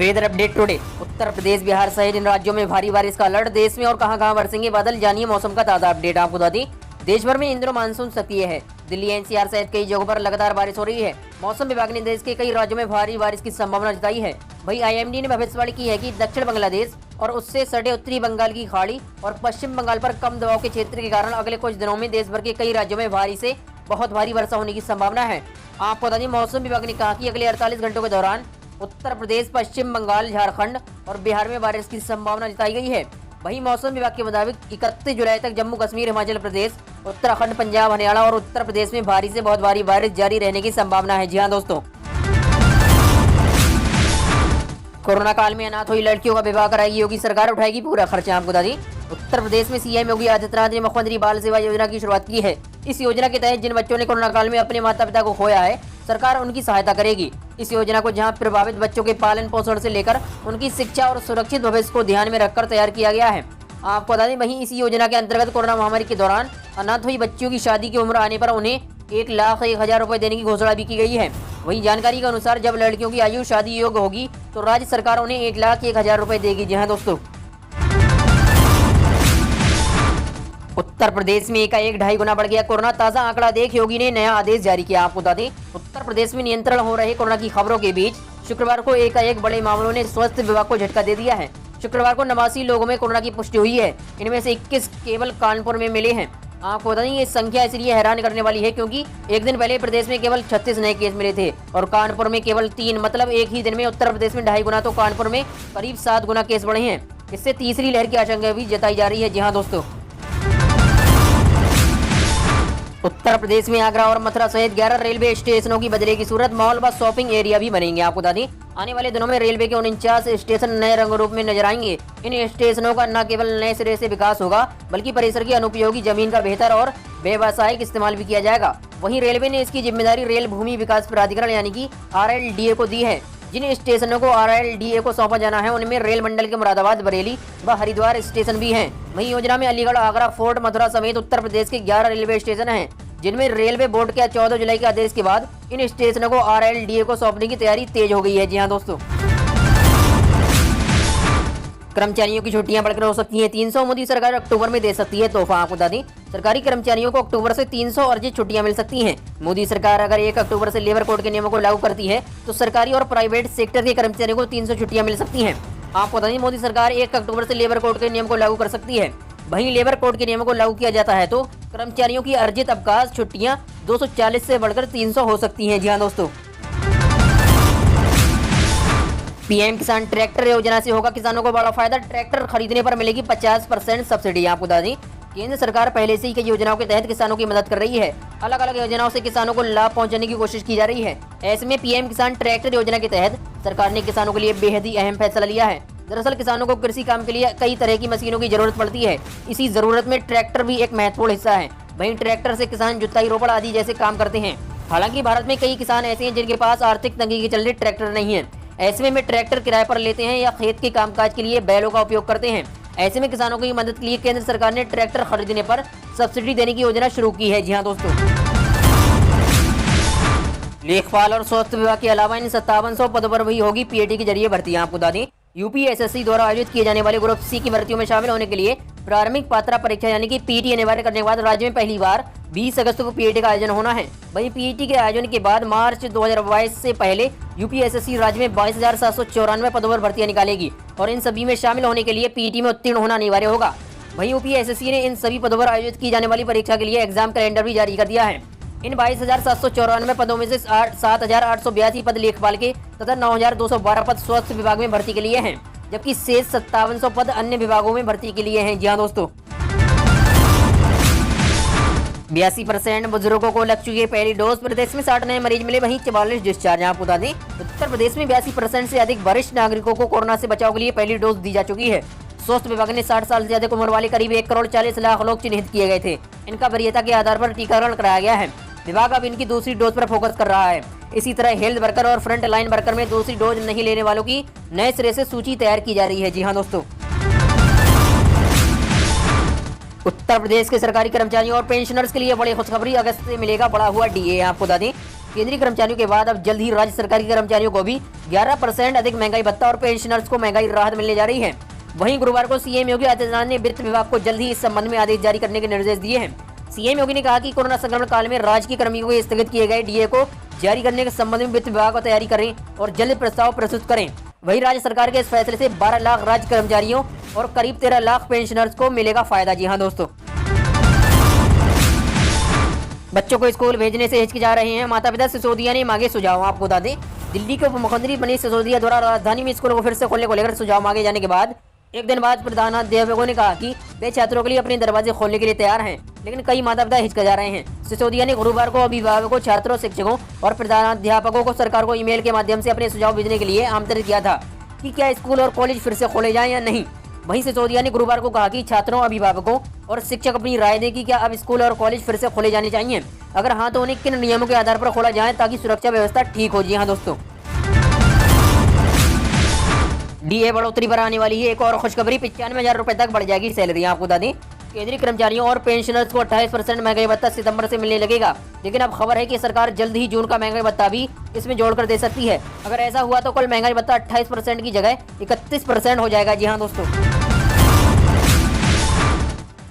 Weather update today. Uttar Pradesh, Bihar सहित इन राज्यों में भारी बारिश का अलर्ट। देश में और कहां बरसेंगे बादल, जानिए मौसम का ताजा अपडेट। आपको बता दें, देश भर में इंद्र मानसून सक्रिय है। दिल्ली एनसीआर सहित कई जगहों पर लगातार बारिश हो रही है। मौसम विभाग ने देश के कई राज्यों में भारी बारिश की संभावना जताई है। वहीं आईएमडी ने भविष्यवाणी की है कि दक्षिण बांग्लादेश और उससे सटे उत्तरी बंगाल की खाड़ी और पश्चिम बंगाल पर कम दबाव के क्षेत्र के कारण अगले कुछ दिनों में देश भर के कई राज्यों में भारी से बहुत भारी वर्षा होने की संभावना है। आपको बता दें, मौसम विभाग ने कहा कि अगले 48 घंटों के दौरान उत्तर प्रदेश, पश्चिम बंगाल, झारखंड और बिहार में बारिश की संभावना जताई गई है। वहीं मौसम विभाग के मुताबिक 31 जुलाई तक जम्मू कश्मीर, हिमाचल प्रदेश, उत्तराखंड, पंजाब, हरियाणा और उत्तर प्रदेश में भारी से बहुत भारी बारिश जारी रहने की संभावना है। जी हाँ दोस्तों, कोरोना काल में अनाथ हुई लड़कियों का विवाह कराएगी योगी सरकार, उठाएगी पूरा खर्चा। आपको बता दें, उत्तर प्रदेश में सीएम योगी आदित्यनाथ ने मुख्यमंत्री बाल सेवा योजना की शुरुआत की है। इस योजना के तहत जिन बच्चों ने कोरोना काल में अपने माता पिता को खोया है, सरकार उनकी सहायता करेगी। इस योजना को जहां प्रभावित बच्चों के पालन पोषण से लेकर उनकी शिक्षा और सुरक्षित भविष्य को ध्यान में रखकर तैयार किया गया है। आपको बता दें, वहीं इस योजना के अंतर्गत कोरोना महामारी के दौरान अनाथ हुई बच्चियों की शादी की उम्र आने पर उन्हें 1,01,000 रुपए देने की घोषणा भी की गई है। वहीं जानकारी के अनुसार जब लड़कियों की आयु शादी योग्य होगी तो राज्य सरकार उन्हें 1,01,000 रुपए देगी। जी हाँ दोस्तों, उत्तर प्रदेश में एकाएक 2.5 गुना बढ़ गया कोरोना। ताजा आंकड़ा देख योगी ने नया आदेश जारी किया। आपको बता दें, उत्तर प्रदेश में नियंत्रण हो रहे कोरोना की खबरों के बीच शुक्रवार को एकाएक बड़े मामलों ने स्वास्थ्य विभाग को झटका दे दिया है। शुक्रवार को 89 लोगों में कोरोना की पुष्टि हुई है। इनमें से 21 केवल कानपुर में मिले हैं। आपको बता दें, ये संख्या इसलिए हैरान करने वाली है क्योंकि एक दिन पहले प्रदेश में केवल 36 नए केस मिले थे और कानपुर में केवल 3। मतलब एक ही दिन में उत्तर प्रदेश में 2.5 गुना तो कानपुर में करीब 7 गुना केस बढ़े हैं। इससे तीसरी लहर की आशंका भी जताई जा रही है। जी हाँ दोस्तों, उत्तर प्रदेश में आगरा और मथुरा सहित 11 रेलवे स्टेशनों की बदलेगी सूरत। मॉल व शॉपिंग एरिया भी बनेंगे। आपको बता दें, आने वाले दिनों में रेलवे के 49 स्टेशन नए रंग रूप में नजर आएंगे। इन स्टेशनों का न केवल नए सिरे से विकास होगा बल्कि परिसर की अनुपयोगी जमीन का बेहतर और व्यावसायिक इस्तेमाल भी किया जाएगा। वहीं रेलवे ने इसकी जिम्मेदारी रेल भूमि विकास प्राधिकरण यानी कि RLDA को दी है। जिन स्टेशनों को RLDA को सौंपा जाना है उनमें रेल मंडल के मुरादाबाद, बरेली व हरिद्वार स्टेशन भी हैं। वहीं योजना में अलीगढ़, आगरा, फोर्ट, मथुरा समेत उत्तर प्रदेश के 11 रेलवे स्टेशन हैं, जिनमें रेलवे बोर्ड के 14 जुलाई के आदेश के बाद इन स्टेशनों को RLDA को सौंपने की तैयारी तेज हो गई है। जी हाँ दोस्तों, कर्मचारियों की छुट्टियां बढ़कर हो सकती हैं 300। मोदी सरकार अक्टूबर में दे सकती है तोहफा। आपको बता दें, सरकारी कर्मचारियों को अक्टूबर से 300 अर्जित छुट्टियां मिल सकती हैं। मोदी सरकार अगर 1 अक्टूबर से लेबर कोड के नियमों को लागू करती है तो सरकारी और प्राइवेट सेक्टर के कर्मचारियों को 300 छुट्टियां मिल सकती हैं। आपको बता दें, मोदी सरकार 1 अक्टूबर से लेबर कोड के नियम को लागू कर सकती है। वहीं लेबर कोड के नियमों को लागू किया जाता है तो कर्मचारियों की अर्जित अवकाश छुट्टियां 240 से बढ़कर 300 हो सकती हैं। जी हाँ दोस्तों, पीएम किसान ट्रैक्टर योजना से होगा किसानों को बड़ा फायदा। ट्रैक्टर खरीदने पर मिलेगी 50% सब्सिडी। आपको बता दें, केंद्र सरकार पहले से ही कई योजनाओं के तहत किसानों की मदद कर रही है। अलग अलग योजनाओं से किसानों को लाभ पहुंचाने की कोशिश की जा रही है। ऐसे में पीएम किसान ट्रैक्टर योजना के तहत सरकार ने किसानों के लिए बेहद ही अहम फैसला लिया है। दरअसल किसानों को कृषि काम के लिए कई तरह की मशीनों की जरूरत पड़ती है। इसी जरूरत में ट्रैक्टर भी एक महत्वपूर्ण हिस्सा है। वहीं ट्रैक्टर से किसान जुताई, रोपड़ आदि जैसे काम करते हैं। हालांकि भारत में कई किसान ऐसे हैं जिनके पास आर्थिक तंगी के चलते ट्रैक्टर नहीं है। ऐसे में ट्रैक्टर किराए पर लेते हैं या खेत के कामकाज के लिए बैलों का उपयोग करते हैं। ऐसे में किसानों की मदद के लिए केंद्र सरकार ने ट्रैक्टर खरीदने पर सब्सिडी देने की योजना शुरू की है। जी हाँ दोस्तों, लेखपाल और स्वास्थ्य विभाग के अलावा इन 5700 पदों पर भी होगी PAT के जरिए भर्ती। आपको बता दें, UPSSC द्वारा आयोजित किए जाने वाले ग्रुप C की भर्तियों में शामिल होने के लिए प्रारंभिक पात्रता परीक्षा यानी कि PET अनिवार्य करने के बाद राज्य में पहली बार 20 अगस्त को PAT का आयोजन होना है। वहीं PET के आयोजन के बाद मार्च 2022 से पहले UPSSC राज्य में 22,794 पदों पर भर्तियां निकालेगी और इन सभी में शामिल होने के लिए PET में उत्तीर्ण होना अनिवार्य होगा। वहीं UPSSC ने इन सभी पदों पर आयोजित की जाने वाली परीक्षा के लिए एग्जाम कैलेंडर भी जारी कर दिया है। इन 22,794 पदों में से 7,882 पद लेखपाल के तथा 9,212 पद स्वास्थ्य विभाग में भर्ती के लिए हैं, जबकि शेष 5700 पद अन्य विभागों में भर्ती के लिए हैं। जी हाँ दोस्तों, 82% बुजुर्गों को लग चुकी है पहली डोज। प्रदेश में 60 नए मरीज मिले, वहीं 44 डिस्चार्ज। आपको बता दें, उत्तर प्रदेश में 82% से अधिक वरिष्ठ नागरिकों को कोरोना से बचाव के लिए पहली डोज दी जा चुकी है। स्वास्थ्य विभाग ने 60 साल से अधिक उम्र वाले करीब 1,40,00,000 लोग चिन्हित किए गए थे। इनका वरीयता के आधार पर टीकाकरण कराया गया है। विभाग अब इनकी दूसरी डोज पर फोकस कर रहा है। इसी तरह हेल्थ वर्कर और फ्रंट लाइन वर्कर में दूसरी डोज नहीं लेने वालों की नए सिरे से सूची तैयार की जा रही है। जी हाँ दोस्तों, उत्तर प्रदेश के सरकारी कर्मचारियों और पेंशनर्स के लिए बड़ी खुशखबरी। अगस्त से मिलेगा बढ़ा हुआ DA। आपको बता दें, केंद्रीय कर्मचारियों के बाद अब जल्द ही राज्य सरकार के कर्मचारियों को भी 11% अधिक महंगाई भत्ता और पेंशनर्स को महंगाई राहत मिलने जा रही है। वहीं गुरुवार को सीएम योगी आदित्यनाथ ने वित्त विभाग को जल्द ही इस संबंध में आदेश जारी करने के निर्देश दिए हैं। सीएम योगी ने कहा कि कोरोना संक्रमण काल में राज्य के कर्मियों को स्थगित किए गए डीए को जारी करने के संबंध में वित्त विभाग को तैयारी करें और जल्द प्रस्ताव प्रस्तुत करें। वहीं राज्य सरकार के इस फैसले से 12 लाख राज्य कर्मचारियों और करीब 13 लाख पेंशनर्स को मिलेगा फायदा। जी हाँ दोस्तों, बच्चों को स्कूल भेजने से हिचकिचा रहे हैं माता पिता, सिसोदिया ने मांगे सुझाव। आपको बता दें, दिल्ली के उप मुख्यमंत्री मनीष सिसोदिया द्वारा राजधानी में स्कूलों को फिर से खोलने को लेकर सुझाव मांगे जाने के बाद एक दिन बाद प्रधानाध्यापकों ने कहा कि वे छात्रों के लिए अपने दरवाजे खोलने के लिए तैयार हैं, लेकिन कई माता पिता हिचकिचा रहे हैं। सिसोदिया ने गुरुवार को अभिभावकों, छात्रों, शिक्षकों और प्रधानाध्यापकों को सरकार को ईमेल के माध्यम से अपने सुझाव भेजने के लिए आमंत्रित किया था कि क्या स्कूल और कॉलेज फिर से खोले जाएं या नहीं। वहीं सिसोदिया ने गुरुवार को कहा कि छात्रों, अभिभावकों और शिक्षक अपनी राय दें कि क्या अब स्कूल और कॉलेज फिर से खोले जाने चाहिए, अगर हाँ तो उन्हें किन नियमों के आधार पर खोला जाए ताकि सुरक्षा व्यवस्था ठीक हो। जी हाँ दोस्तों, डीए बढ़ोतरी पर आने वाली है एक और खुशखबरी, 95,000 रुपए तक बढ़ जाएगी सैलरी। आपको बता दें, केंद्रीय कर्मचारियों और पेंशनर्स को 28% महंगाई भत्ता सितंबर से मिलने लगेगा, लेकिन अब खबर है कि सरकार जल्द ही जून का महंगाई भत्ता भी इसमें जोड़कर दे सकती है। अगर ऐसा हुआ तो कुल महंगाई भत्ता 28% की जगह 31% हो जाएगा। जी हाँ दोस्तों,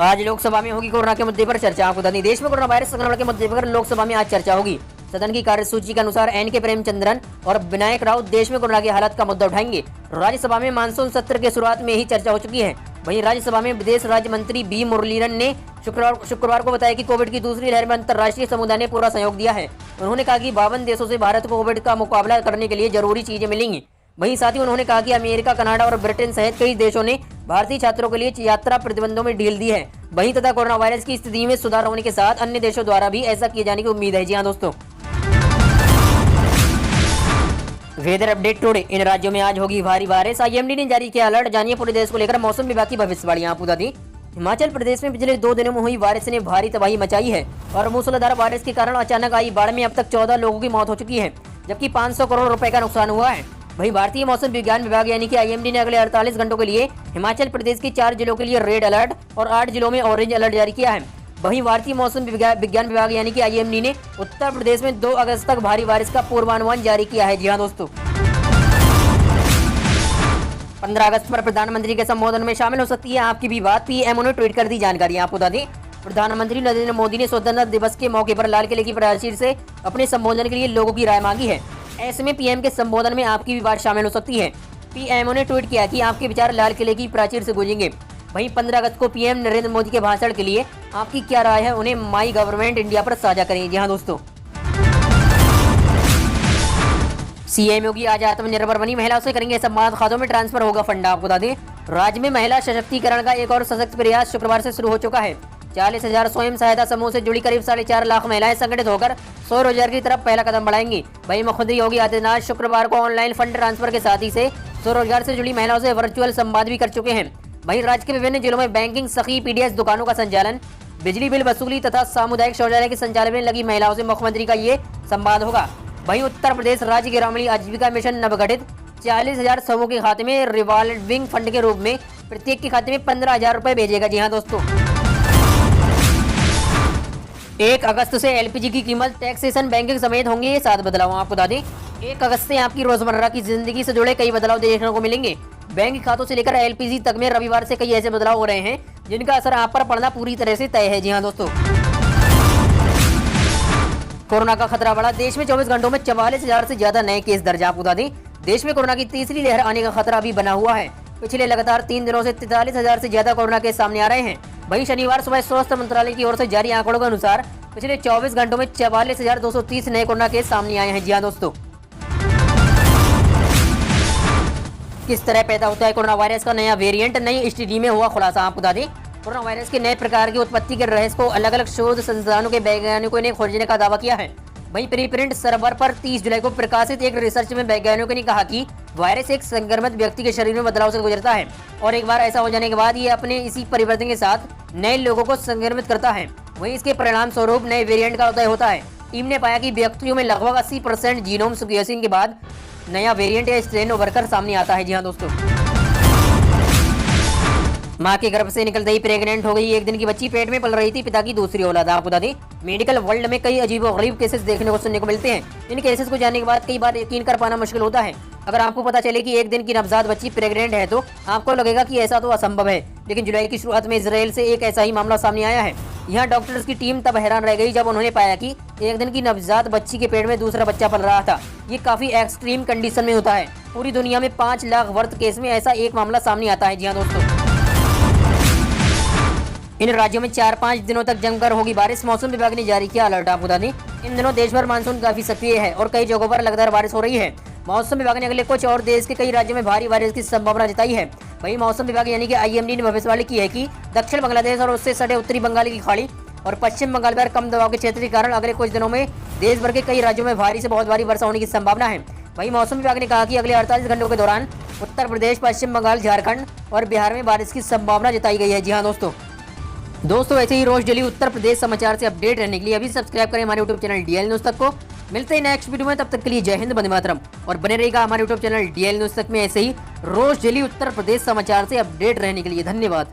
आज लोकसभा में होगी कोरोना के मुद्दे पर चर्चा। आपको बता दें, देश में कोरोना वायरस संक्रमण के मुद्दे पर लोकसभा में आज चर्चा होगी। सदन की कार्यसूची के अनुसार एन.के. प्रेमचंद्रन और विनायक राउत देश में कोरोना की हालत का मुद्दा उठाएंगे। राज्यसभा में मानसून सत्र के शुरुआत में ही चर्चा हो चुकी है। वहीं राज्यसभा में विदेश राज्य मंत्री बी मुरलीधरन ने शुक्रवार को बताया कि कोविड की दूसरी लहर में अंतर्राष्ट्रीय समुदाय ने पूरा सहयोग दिया है। उन्होंने कहा कि 52 देशों से भारत को कोविड का मुकाबला करने के लिए जरूरी चीजें मिलेंगी। वहीं साथ ही उन्होंने कहा कि अमेरिका, कनाडा और ब्रिटेन सहित कई देशों ने भारतीय छात्रों के लिए यात्रा प्रतिबंधों में ढील दी है। वहीं तथा कोरोना वायरस की स्थिति में सुधार होने के साथ अन्य देशों द्वारा भी ऐसा किए जाने की उम्मीद है। जी हाँ दोस्तों, वेदर अपडेट टुडे, इन राज्यों में आज होगी भारी बारिश, आईएमडी ने जारी किया अलर्ट। जानिए पूरे देश को लेकर मौसम विभाग की भविष्यवाणी। आपको बता दें, हिमाचल प्रदेश में पिछले 2 दिनों में हुई बारिश ने भारी तबाही मचाई है और मूसलाधार बारिश के कारण अचानक आई बाढ़ में अब तक 14 लोगों की मौत हो चुकी है, जबकि 500 करोड़ रुपए का नुकसान हुआ है। वहीं भारतीय मौसम विज्ञान विभाग यानी कि आईएमडी ने अगले 48 घंटों के लिए हिमाचल प्रदेश के 4 जिलों के लिए रेड अलर्ट और 8 जिलों में ऑरेंज अलर्ट जारी किया है। वहीं भारतीय मौसम विज्ञान विभाग यानी कि आईएमडी ने उत्तर प्रदेश में 2 अगस्त तक भारी बारिश का पूर्वानुमान जारी किया है। जी हाँ दोस्तों, 15 अगस्त पर प्रधानमंत्री के संबोधन में शामिल हो सकती है आपकी भी बात, पीएमओ ने ट्वीट कर दी जानकारी। आपको बता दें, प्रधानमंत्री नरेंद्र मोदी ने स्वतंत्रता दिवस के मौके पर लाल किले की प्राचीर से अपने संबोधन के लिए लोगों की राय मांगी है। ऐसे में पीएम के संबोधन में आपकी भी बात शामिल हो सकती है। पीएमओ ने ट्वीट किया कि आपके विचार लाल किले की प्राचीर से गूंजेंगे। वहीं 15 अगस्त को पीएम नरेंद्र मोदी के भाषण के लिए आपकी क्या राय है, उन्हें माई गवर्नमेंट इंडिया पर साझा करें। जी हाँ दोस्तों, सीएम योगी आज आत्मनिर्भर बनी महिलाओं से करेंगे संवाद, खातों में ट्रांसफर होगा फंड। आपको बता दें, राज्य में महिला सशक्तिकरण का एक और सशक्त प्रयास शुक्रवार से शुरू हो चुका है। 40,000 स्वयं सहायता समूह से जुड़ी करीब 4.5 लाख महिलाएं संगठित होकर स्वरोजगार की तरफ पहला कदम बढ़ाएंगी। वहीं मुख्यमंत्री योगी आदित्यनाथ शुक्रवार को ऑनलाइन फंड ट्रांसफर के साथ ही से स्वरोजगार से जुड़ी महिलाओं से वर्चुअल संवाद भी कर चुके हैं। वहीं राज्य के विभिन्न जिलों में बैंकिंग, सखी, पीडीएस दुकानों का संचालन, बिजली बिल वसूली तथा सामुदायिक शौचालय के संचालन में लगी महिलाओं से मुख्यमंत्री का ये संवाद होगा। वहीं उत्तर प्रदेश राज्य ग्रामीण आजीविका मिशन नवगठित 40,000 समूह के खाते में रिवॉल्विंग फंड के रूप में प्रत्येक के खाते में 15,000 रुपए भेजेगा। जी हाँ दोस्तों, 1 अगस्त से एलपीजी की कीमत, टैक्सेशन, बैंकिंग समेत होंगे ये 7 बदलाव। आपको बता दें, 1 अगस्त से आपकी रोजमर्रा की जिंदगी से जुड़े कई बदलाव देखने को मिलेंगे। बैंक खातों से लेकर एलपीजी तक में रविवार से कई ऐसे बदलाव हो रहे हैं जिनका असर आप पर पड़ना पूरी तरह से तय है। जी हाँ दोस्तों, कोरोना का खतरा बढ़ा, देश में 24 घंटों में 44,000 से ज्यादा नए केस दर्ज। आपको बता दें, देश में कोरोना की तीसरी लहर आने का खतरा भी बना हुआ है। पिछले लगातार 3 दिनों से 43,000 से ज्यादा कोरोना केस सामने आ रहे हैं। वहीं शनिवार सुबह स्वास्थ्य मंत्रालय की ओर से जारी आंकड़ों के अनुसार पिछले 24 घंटों में 44,230 नए कोरोना केस सामने आए हैं। जी हाँ दोस्तों, किस तरह पैदा होता है कोरोना वायरस का नया वेरिएंट, नई स्टडी में हुआ खुलासा। आपको बता दें, कोरोना वायरस के नए प्रकार की उत्पत्ति के रहस्य को अलग अलग शोध संस्थानों के वैज्ञानिकों ने खोजने का दावा किया है। वहीं प्रीप्रिंट सर्वर पर 30 जुलाई को प्रकाशित एक रिसर्च में वैज्ञानिकों ने कहा कि वायरस एक संक्रमित व्यक्ति के शरीर में बदलाव से गुजरता है और एक बार ऐसा हो जाने के बाद ये अपने इसी परिवर्तन के साथ नए लोगों को संक्रमित करता है। वहीं इसके परिणाम स्वरूप नए वेरिएंट का उदय होता है। टीम ने पाया कि व्यक्तियों में लगभग 80% जीनोम सीक्वेंसिंग के बाद नया वेरिएंट या स्ट्रेन उभर कर सामने आता है। जी हाँ दोस्तों, मां के गर्भ से निकलते ही प्रेग्नेंट हो गई 1 दिन की बच्ची, पेट में पल रही थी पिता की दूसरी औलाद। आपको बता दें, मेडिकल वर्ल्ड में कई अजीब और गरीब केसेस देखने को सुनने को मिलते हैं। इन केसेस को जानने के बाद कई बार यकीन कर पाना मुश्किल होता है। अगर आपको पता चले कि 1 दिन की नवजात बच्ची प्रेग्नेंट है तो आपको लगेगा कि ऐसा तो असंभव है, लेकिन जुलाई की शुरुआत में इजराइल से एक ऐसा ही मामला सामने आया है। यहाँ डॉक्टर्स की टीम तब हैरान रह गई जब उन्होंने पाया कि 1 दिन की नवजात बच्ची के पेट में दूसरा बच्चा पल रहा था। ये काफी एक्सट्रीम कंडीशन में होता है। पूरी दुनिया में 5 लाख वर्थ केस में ऐसा एक मामला सामने आता है। जी हाँ दोस्तों, इन राज्यों में 4-5 दिनों तक जमकर होगी बारिश। मौसम विभाग ने जारी किया अलर्ट। आपको बता दें, इन दिनों देश भर मानसून काफी सक्रिय है और कई जगहों पर लगातार बारिश हो रही है। मौसम विभाग ने अगले कुछ और देश के कई राज्यों में भारी बारिश की संभावना जताई है। वहीं मौसम विभाग यानी कि IMD ने भविष्यवाणी की है कि दक्षिण बांग्लादेश और उससे सटे उत्तरी बंगाल की खाड़ी और पश्चिम बंगाल पर कम दबाव के क्षेत्र के कारण अगले कुछ दिनों में देश भर के कई राज्यों में भारी से बहुत भारी वर्षा होने की संभावना है। वहीं मौसम विभाग ने कहा कि अगले 48 घंटों के दौरान उत्तर प्रदेश, पश्चिम बंगाल, झारखंड और बिहार में बारिश की संभावना जताई गई है। जी हाँ दोस्तों ऐसे ही रोज डेली उत्तर प्रदेश समाचार से अपडेट रहने के लिए अभी सब्सक्राइब करें हमारे यूट्यूब चैनल DL न्यूज तक को। मिलते हैं नेक्स्ट वीडियो में, तब तक के लिए जय हिंद, वंदे मातरम। और बने रहेगा हमारे यूट्यूब चैनल DL न्यूज तक में ऐसे ही रोज डेली उत्तर प्रदेश समाचार से अपडेट रहने के लिए। धन्यवाद।